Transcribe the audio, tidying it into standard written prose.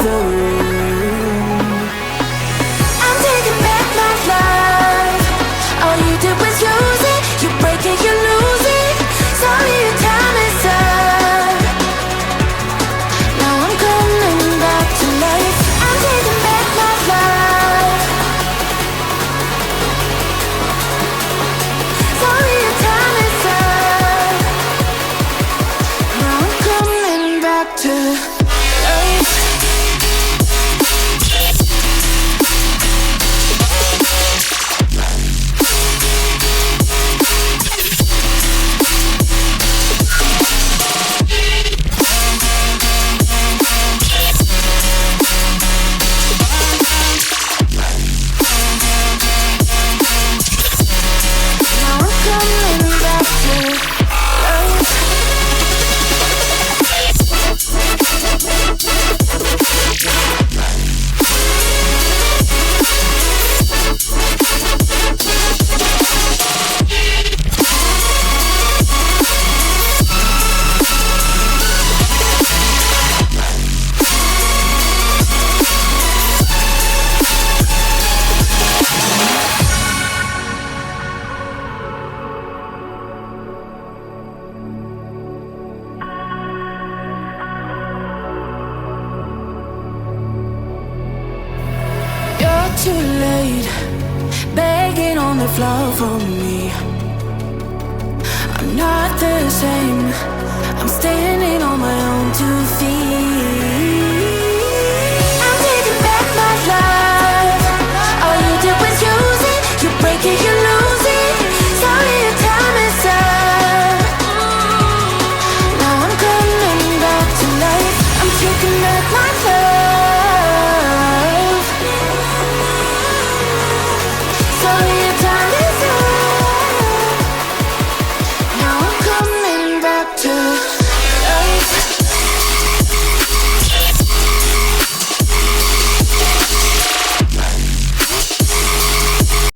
the room. I'm taking back my life. All you did was use it. You break it, you lose it. Sorry, your time is up. Now I'm coming back to life. I'm taking back my life. Sorry, your time is up. Now I'm coming back to life. Too late, begging on the floor for me. I'm not the same, I'm staying